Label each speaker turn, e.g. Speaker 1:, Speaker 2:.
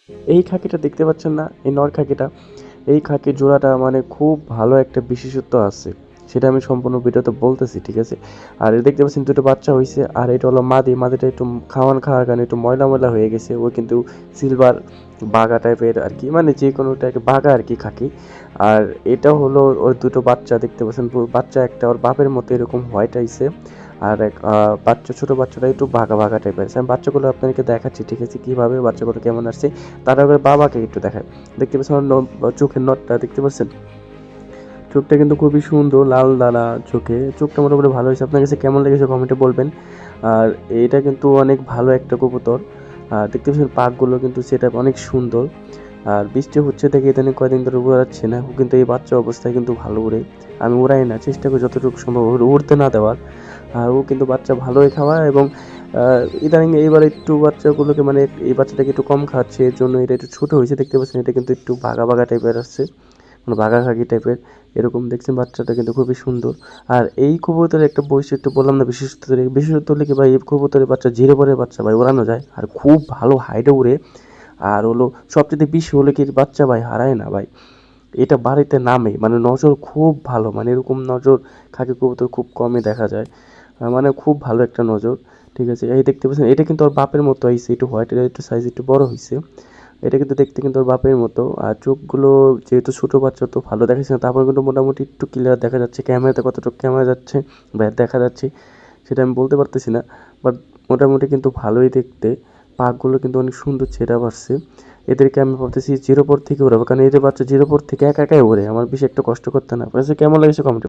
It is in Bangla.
Speaker 1: এই খাকিটা দেখতে পাচ্ছেন না, এই নর খাকিটা, এই খাকির জোড়াটা মানে খুব ভালো একটা বিশেষত্ব আছে, সেটা আমি সম্পূর্ণ ভিডিওতে বলতেছি, ঠিক আছে। আর এটা দেখতে পাচ্ছেন দুটো বাচ্চা হয়েছে, আর এটা হলো মাদিটা একটু খাওয়ার কারণে একটু ময়লা ময়লা হয়ে গেছে, ও কিন্তু সিলভার বাঘা টাইপের আর কি, মানে যে কোনো টাইপের বাঘা আর কি খাকি। আর এটা হলো ওর দুটো বাচ্চা দেখতে পাচ্ছেন, বাচ্চা একটা ওর বাপের মতো এরকম হোয়াইট আইছে, আর এক বাচ্চা ছোট বাচ্চাটা একটু বাঘা বাঘা টাইপের আছে। আমি বাচ্চাগুলো আপনাদেরকে দেখাচ্ছি, ঠিক আছে, কীভাবে বাচ্চাগুলো কেমন আসছে। তার আগে বাবাকে একটু দেখায়। দেখতে পাচ্ছেন ওর চোখের নটটা দেখতে পাচ্ছেন, চোখটা কিন্তু খুবই সুন্দর, লাল দানা চোখে, চোখটা মোটামুটি ভালো হয়েছে। আপনার কাছে কেমন লেগেছে কমেন্টে বলবেন। আর এটা কিন্তু অনেক ভালো একটা কবুতর। আর দেখতে পাচ্ছেন পাকগুলো কিন্তু সেটা অনেক সুন্দর। আর বৃষ্টি হচ্ছে দেখে ইদানিং কয়েকদিন ধরে উড়াচ্ছে না, ও কিন্তু এই বাচ্চা অবস্থায় কিন্তু ভালো উড়ে। আমি উড়াই না, চেষ্টা করি যতটুকু সম্ভব উড়তে না দেওয়ার। আর ও কিন্তু বাচ্চা ভালোই খাওয়ায়, এবং ইদানিং এইবার একটু বাচ্চাগুলোকে মানে এই বাচ্চাটাকে একটু কম খাচ্ছে, এর জন্য এটা একটু ছোটো হয়েছে। দেখতে পাচ্ছেন এটা কিন্তু একটু বাঘা বাঘা টাইপের আসছে, মানে বাঘা খাকি টাইপের এরকম দেখছেন। বাচ্চাটা কিন্তু খুবই সুন্দর। আর এই কবুতরের একটা বৈশিষ্ট্য বললাম না, বিশেষত্ব হলে কি ভাই, এই কবুতরের বাচ্চা জিরো পরের বাচ্চা ভাই ওড়ানো যায়, আর খুব ভালো হাইটে উড়ে। আর হলো সবচেয়ে বেশি হলে কি বাচ্চা ভাই হারায় না ভাই, এটা বাড়িতে নামে, মানে নজর খুব ভালো, মানে এরকম নজর খাকি কবুতর খুব কমই দেখা যায়। মানে খুব ভালো একটা নজর, ঠিক আছে। এই দেখতে পাচ্ছেন এটা কিন্তু ওর বাপের মতো হয়েছে, একটু হোয়াইট, একটু সাইজ একটু বড় হয়েছে। এটা কিন্তু দেখতে কিন্তু ওর বাপের মতো। আর চোখগুলো যেহেতু ছোটো বাচ্চা তো ভালো দেখাচ্ছে না, তারপর কিন্তু মোটামুটি একটু ক্লিয়ার দেখা যাচ্ছে। ক্যামেরাতে কতটুকু ক্যামেরা যাচ্ছে বা দেখা যাচ্ছে সেটা আমি বলতে পারতেছি না, বাট মোটামুটি কিন্তু ভালোই দেখতে। পাকগুলো কিন্তু অনেক সুন্দর ছেঁড়া বাড়ছে। এদেরকে আমি ভাবতেছি জিরো পর থেকে উড়াবো, কারণ এদের বাচ্চা জিরো পর থেকে একা একাই ওড়ে, আমার বেশি একটা কষ্ট করতে না। আপনার কাছে কেমন লেগেছে কমেন্ট